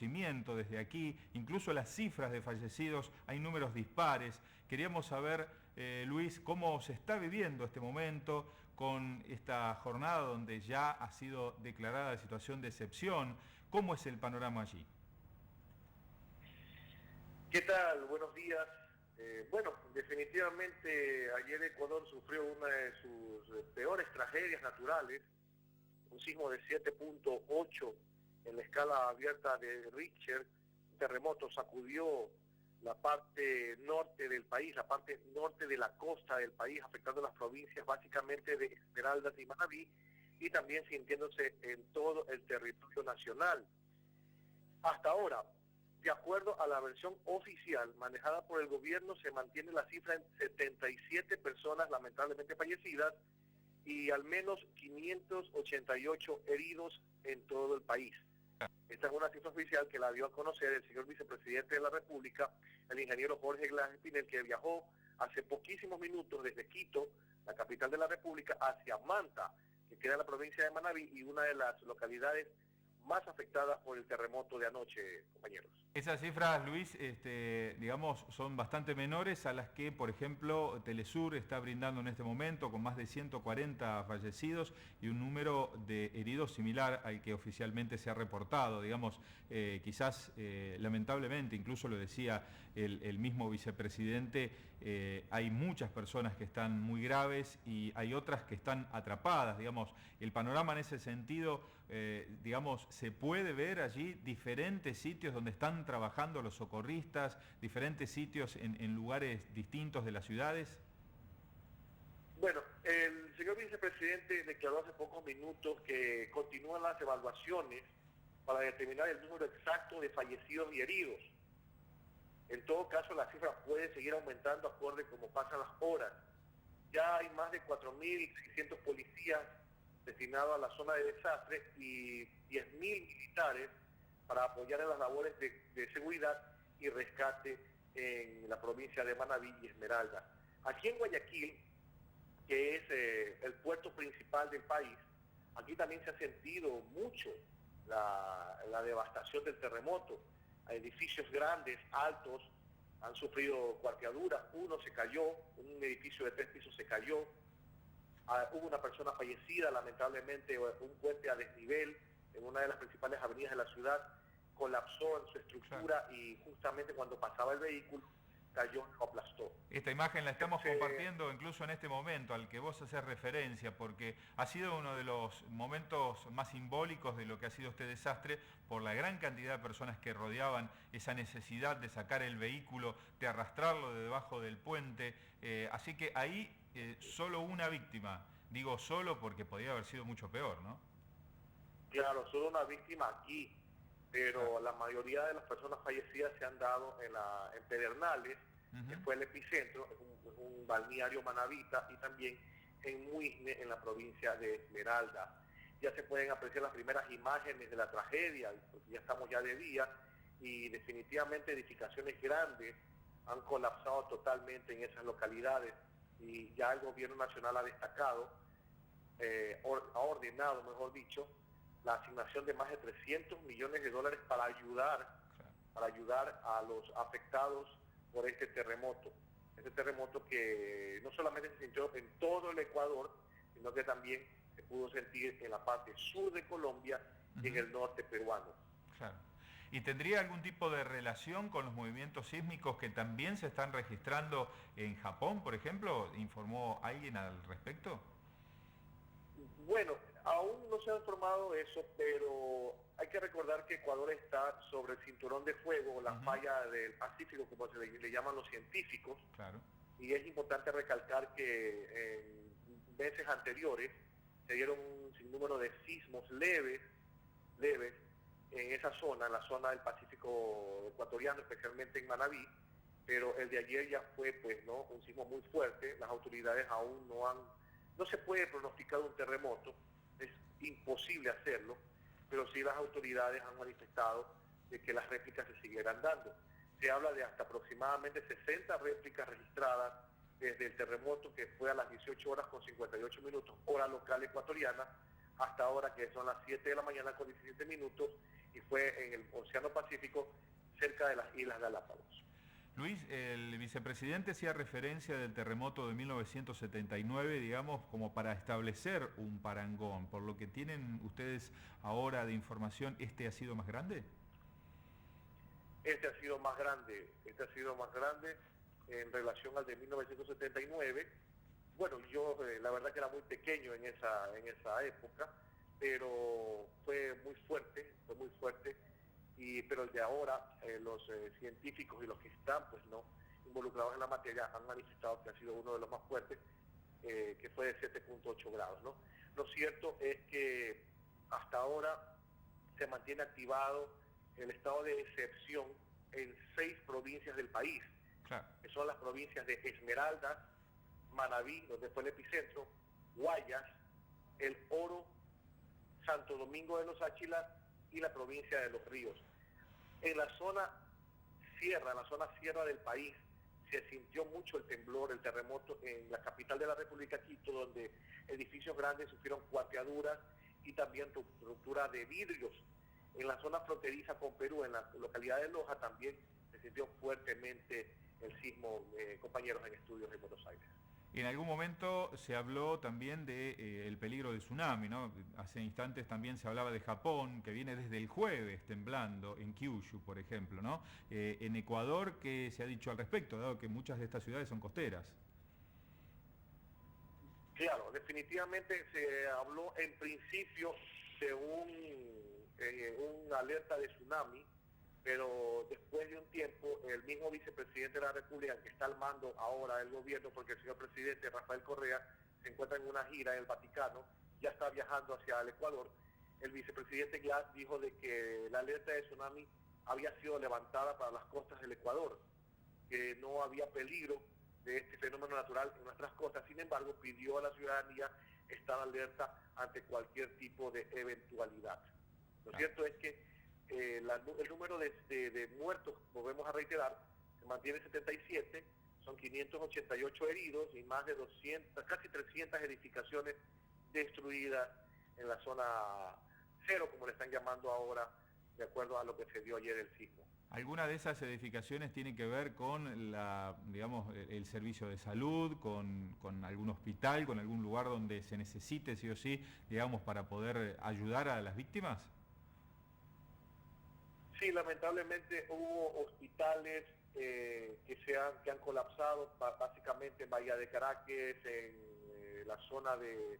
desde aquí, incluso las cifras de fallecidos, hay números dispares. Queríamos saber, Luis, cómo se está viviendo este momento con esta jornada donde ya ha sido declarada la situación de excepción. ¿Cómo es el panorama allí? ¿Qué tal? Buenos días. Bueno, definitivamente ayer Ecuador sufrió una de sus peores tragedias naturales, un sismo de 7.8 en la escala abierta de Richter. Un terremoto sacudió la parte norte del país, la parte norte de la costa del país, afectando las provincias básicamente de Esmeraldas y Manabí, y también sintiéndose en todo el territorio nacional. Hasta ahora, de acuerdo a la versión oficial manejada por el gobierno, se mantiene la cifra en 77 personas lamentablemente fallecidas y al menos 588 heridos en todo el país. Esta es una cifra oficial que la dio a conocer el señor vicepresidente de la República, el ingeniero Jorge Glass Espinel, que viajó hace poquísimos minutos desde Quito, la capital de la República, hacia Manta, que queda en la provincia de Manabí y una de las localidades más afectadas por el terremoto de anoche, compañeros. Esas cifras, Luis, digamos, son bastante menores a las que, por ejemplo, Telesur está brindando en este momento, con más de 140 fallecidos y un número de heridos similar al que oficialmente se ha reportado. Digamos, quizás, lamentablemente, incluso lo decía el mismo vicepresidente, hay muchas personas que están muy graves y hay otras que están atrapadas. Digamos, el panorama en ese sentido, digamos, se puede ver allí diferentes sitios donde están trabajando los socorristas, diferentes sitios en lugares distintos de las ciudades. Bueno, el señor vicepresidente declaró hace pocos minutos que continúan las evaluaciones para determinar el número exacto de fallecidos y heridos. En todo caso, la cifra puede seguir aumentando acorde como pasan las horas. Ya hay más de 4.600 policías destinados a la zona de desastre y 10.000 militares para apoyar en las labores de seguridad y rescate en la provincia de Manabí y Esmeralda. Aquí en Guayaquil, que es el puerto principal del país, aquí también se ha sentido mucho la devastación del terremoto. Edificios grandes, altos, han sufrido cuarteaduras. Uno se cayó, un edificio de 3 pisos se cayó. Hubo una persona fallecida, lamentablemente, un puente a desnivel en una de las principales avenidas de la ciudad colapsó en su estructura y justamente cuando pasaba el vehículo cayó y lo aplastó. Esta imagen la estamos compartiendo incluso en este momento al que vos haces referencia, porque ha sido uno de los momentos más simbólicos de lo que ha sido este desastre por la gran cantidad de personas que rodeaban esa necesidad de sacar el vehículo, de arrastrarlo de debajo del puente. Así que ahí solo una víctima, digo solo porque podría haber sido mucho peor, ¿no? Claro, solo una víctima aquí, pero la mayoría de las personas fallecidas se han dado en Pedernales, que fue el epicentro, es un balneario manabita, y también en Muisne, en la provincia de Esmeralda. Ya se pueden apreciar las primeras imágenes de la tragedia, porque ya estamos ya de día, y definitivamente edificaciones grandes han colapsado totalmente en esas localidades, y ya el gobierno nacional ha destacado, ha ordenado, mejor dicho, la asignación de más de 300 millones de dólares para ayudar a los afectados por este terremoto. Este terremoto que no solamente se sintió en todo el Ecuador, sino que también se pudo sentir en la parte sur de Colombia y en el norte peruano. Claro. ¿Y tendría algún tipo de relación con los movimientos sísmicos que también se están registrando en Japón, por ejemplo? ¿Informó alguien al respecto? Bueno, aún no se ha informado eso, pero hay que recordar que Ecuador está sobre el cinturón de fuego, la falla del Pacífico, como se le llaman los científicos. Claro. Y es importante recalcar que en meses anteriores se dieron un sinnúmero de sismos leves en esa zona, en la zona del Pacífico ecuatoriano, especialmente en Manabí, pero el de ayer ya fue pues, ¿no?, un sismo muy fuerte. Las autoridades aún no se puede pronosticar un terremoto, es imposible hacerlo, pero sí las autoridades han manifestado de que las réplicas se siguieran dando. Se habla de hasta aproximadamente 60 réplicas registradas desde el terremoto, que fue a las 18 horas con 58 minutos, hora local ecuatoriana, hasta ahora que son las 7 de la mañana con 17 minutos y fue en el Océano Pacífico, cerca de las Islas Galápagos. Luis, el vicepresidente hacía referencia del terremoto de 1979, digamos, como para establecer un parangón. Por lo que tienen ustedes ahora de información, ¿este ha sido más grande? Este ha sido más grande en relación al de 1979. Bueno, yo la verdad que era muy pequeño en esa época, pero fue muy fuerte, pero el de ahora, los científicos y los que están pues no involucrados en la materia han manifestado que ha sido uno de los más fuertes, que fue de 7.8 grados, ¿no? Lo cierto es que hasta ahora se mantiene activado el estado de excepción en 6 provincias del país, Claro. que son las provincias de Esmeraldas, Manabí, donde fue el epicentro, Guayas, El Oro, Santo Domingo de los Áchilas y la provincia de Los Ríos. En la zona sierra del país, se sintió mucho el temblor, el terremoto en la capital de la República, Quito, donde edificios grandes sufrieron cuarteaduras y también ruptura de vidrios. En la zona fronteriza con Perú, en la localidad de Loja, también se sintió fuertemente el sismo, compañeros en estudios en Buenos Aires. En algún momento se habló también de el peligro de tsunami, ¿no? Hace instantes también se hablaba de Japón, que viene desde el jueves temblando, en Kyushu, por ejemplo, ¿no? En Ecuador, ¿qué se ha dicho al respecto, dado que muchas de estas ciudades son costeras? Claro, definitivamente se habló en principio de una alerta de tsunami, pero después de un tiempo el mismo vicepresidente de la República, que está al mando ahora del gobierno, porque el señor presidente Rafael Correa se encuentra en una gira en el Vaticano, ya está viajando hacia el Ecuador, el vicepresidente Glass dijo de que la alerta de tsunami había sido levantada para las costas del Ecuador, que no había peligro de este fenómeno natural en nuestras costas. Sin embargo, pidió a la ciudadanía estar alerta ante cualquier tipo de eventualidad. Lo cierto es que el número de muertos, volvemos a reiterar, se mantiene en 77, son 588 heridos y más de 200, casi 300 edificaciones destruidas en la zona cero, como le están llamando ahora, de acuerdo a lo que se dio ayer el sismo. ¿Alguna de esas edificaciones tiene que ver con digamos, el servicio de salud, con algún hospital, con algún lugar donde se necesite sí o sí, digamos, para poder ayudar a las víctimas? Sí, lamentablemente hubo hospitales que han colapsado, básicamente en Bahía de Caracas, en la zona de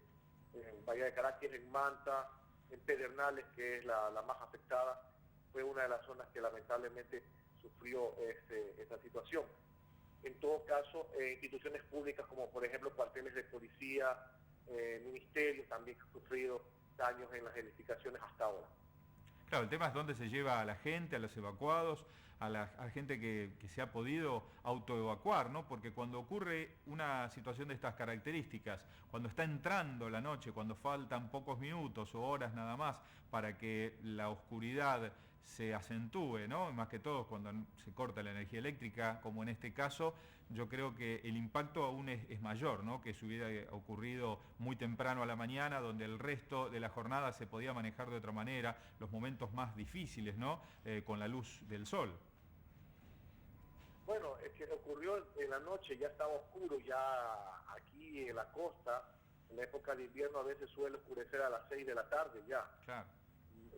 Bahía de Caracas, en Manta, en Pedernales, que es la más afectada. Fue una de las zonas que lamentablemente sufrió esta situación. En todo caso, instituciones públicas como por ejemplo cuarteles de policía, ministerios también han sufrido daños en las edificaciones hasta ahora. Claro, el tema es dónde se lleva a la gente, a los evacuados, a la gente que se ha podido autoevacuar, ¿no? Porque cuando ocurre una situación de estas características, cuando está entrando la noche, cuando faltan pocos minutos o horas nada más para que la oscuridad se acentúe, ¿no? Más que todo cuando se corta la energía eléctrica, como en este caso, yo creo que el impacto aún es mayor, ¿no? Que si hubiera ocurrido muy temprano a la mañana, donde el resto de la jornada se podía manejar de otra manera, los momentos más difíciles, ¿no? Con la luz del sol. Bueno, es que ocurrió en la noche, ya estaba oscuro, ya aquí en la costa, en la época de invierno a veces suele oscurecer a las 6 de la tarde ya. Claro.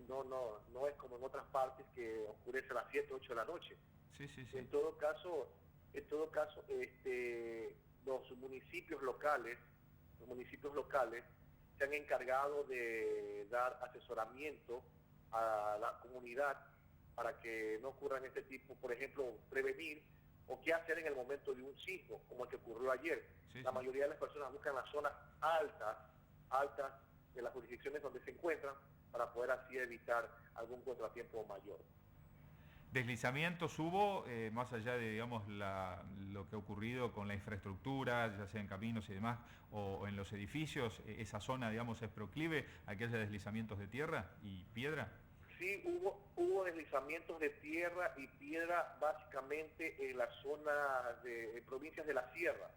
No es como en otras partes que oscurece a las 7, 8 de la noche. Sí. En todo caso, los municipios locales se han encargado de dar asesoramiento a la comunidad para que no ocurran este tipo, por ejemplo, prevenir o qué hacer en el momento de un sismo, como el que ocurrió ayer. La mayoría de las personas buscan las zonas altas de las jurisdicciones donde se encuentran para poder así evitar algún contratiempo mayor. ¿Deslizamientos hubo, más allá de, digamos, lo que ha ocurrido con la infraestructura, ya sea en caminos y demás, o en los edificios? ¿Esa zona, digamos, es proclive a que haya deslizamientos de tierra y piedra? Sí, hubo deslizamientos de tierra y piedra básicamente en la zona de provincias de la sierra.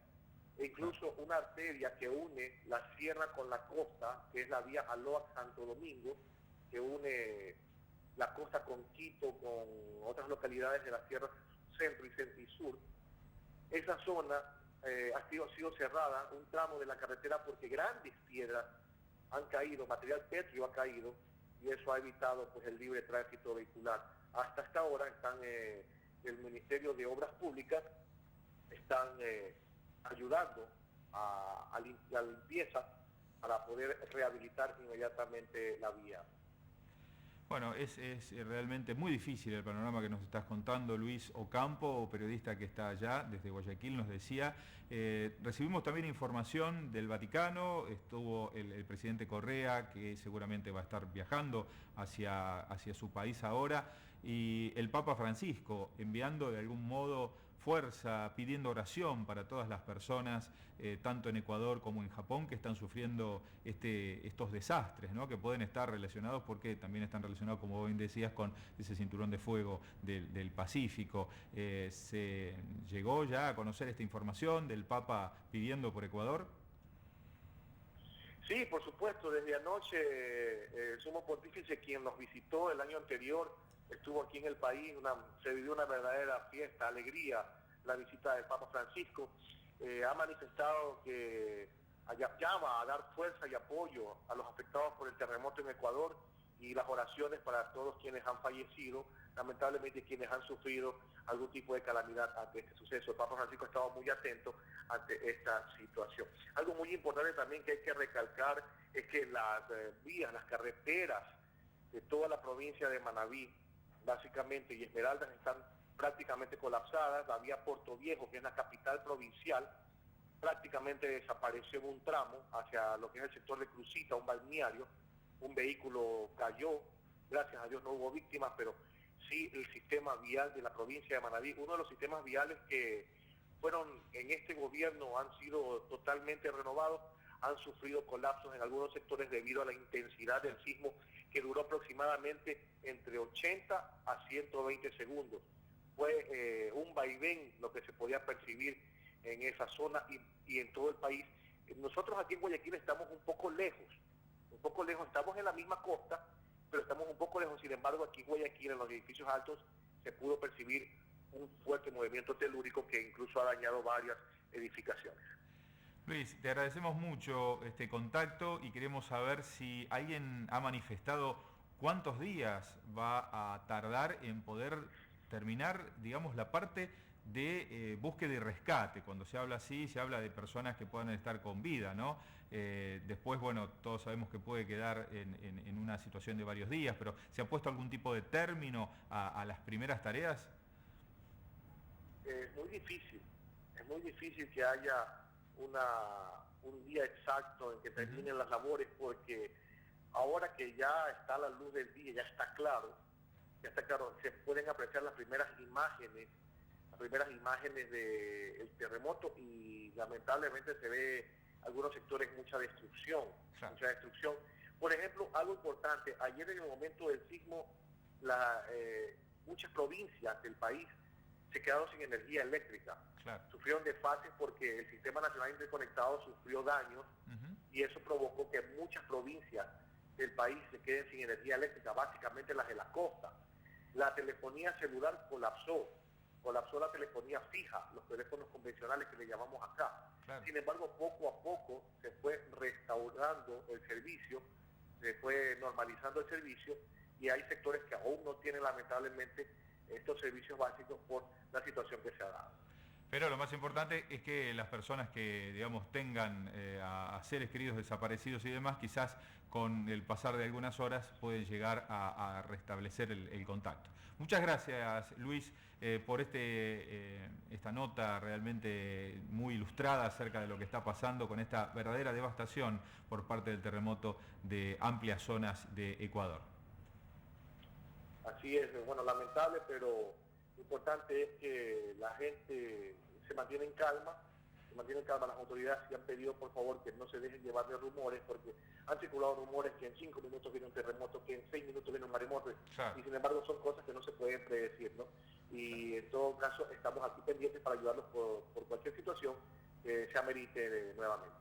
E incluso una arteria que une la sierra con la costa, que es la vía Aloa-Santo Domingo, que une la costa con Quito, con otras localidades de la Sierra Centro y Sur. Esa zona ha sido cerrada, un tramo de la carretera, porque grandes piedras han caído, material pétreo ha caído, y eso ha evitado pues el libre tránsito vehicular. Hasta esta hora están el Ministerio de Obras Públicas están ayudando a la limpieza para poder rehabilitar inmediatamente la vía. Bueno, es realmente muy difícil el panorama que nos estás contando. Luis Ocampo, periodista que está allá desde Guayaquil, nos decía. Recibimos también información del Vaticano, estuvo el presidente Correa, que seguramente va a estar viajando hacia su país ahora, y el Papa Francisco enviando de algún modo fuerza, pidiendo oración para todas las personas, tanto en Ecuador como en Japón, que están sufriendo estos desastres, ¿no? Que pueden estar relacionados, porque también están relacionados, como bien decías, con ese cinturón de fuego del Pacífico. ¿Se llegó ya a conocer esta información del Papa pidiendo por Ecuador? Sí, por supuesto, desde anoche el Sumo Pontífice, quien nos visitó el año anterior, estuvo aquí en el país, se vivió una verdadera fiesta, alegría, la visita del Papa Francisco. Ha manifestado que llama a dar fuerza y apoyo a los afectados por el terremoto en Ecuador, y las oraciones para todos quienes han fallecido, lamentablemente quienes han sufrido algún tipo de calamidad ante este suceso. El Papa Francisco ha estado muy atento ante esta situación. Algo muy importante también que hay que recalcar es que las vías, las carreteras de toda la provincia de Manabí, básicamente, y Esmeraldas, están prácticamente colapsadas. La vía Puerto Viejo, que es la capital provincial, prácticamente desapareció en un tramo hacia lo que es el sector de Crucita, un balneario. Un vehículo cayó, gracias a Dios no hubo víctimas, pero sí el sistema vial de la provincia de Manabí, uno de los sistemas viales que fueron en este gobierno, han sido totalmente renovados, han sufrido colapsos en algunos sectores debido a la intensidad del sismo, que duró aproximadamente entre 80 a 120 segundos. Fue un vaivén lo que se podía percibir en esa zona y en todo el país. Nosotros aquí en Guayaquil estamos un poco lejos, estamos en la misma costa, pero estamos un poco lejos. Sin embargo, aquí en Guayaquil, en los edificios altos, se pudo percibir un fuerte movimiento telúrico que incluso ha dañado varias edificaciones. Luis, te agradecemos mucho este contacto y queremos saber si alguien ha manifestado cuántos días va a tardar en poder terminar, digamos, la parte de búsqueda y rescate. Cuando se habla así, se habla de personas que puedan estar con vida, ¿no? Después, bueno, todos sabemos que puede quedar en una situación de varios días, pero ¿se ha puesto algún tipo de término a las primeras tareas? Es muy difícil que haya un día exacto en que terminen las labores, porque ahora que ya está a la luz del día, ya está claro, se pueden apreciar las primeras imágenes del terremoto, y lamentablemente se ve algunos sectores mucha destrucción. Por ejemplo, algo importante, ayer en el momento del sismo, muchas provincias del país se quedaron sin energía eléctrica. Claro. Sufrieron desfases porque el Sistema Nacional Interconectado sufrió daños, y eso provocó que muchas provincias del país se queden sin energía eléctrica, básicamente las de la costa. La telefonía celular colapsó la telefonía fija, los teléfonos convencionales que le llamamos acá. Claro. Sin embargo, poco a poco se fue restaurando el servicio, se fue normalizando el servicio, y hay sectores que aún no tienen, lamentablemente, estos servicios básicos por la situación que se ha dado. Pero lo más importante es que las personas que, digamos, tengan a seres queridos desaparecidos y demás, quizás con el pasar de algunas horas pueden llegar a restablecer el contacto. Muchas gracias, Luis, por esta nota realmente muy ilustrada acerca de lo que está pasando con esta verdadera devastación por parte del terremoto de amplias zonas de Ecuador. Así es, bueno, lamentable, pero lo importante es que la gente se mantiene en calma. Las autoridades sí han pedido, por favor, que no se dejen llevar de rumores, porque han circulado rumores que en 5 minutos viene un terremoto, que en 6 minutos viene un maremoto, y sin embargo son cosas que no se pueden predecir, ¿no? Y en todo caso estamos aquí pendientes para ayudarlos por cualquier situación que se amerite nuevamente.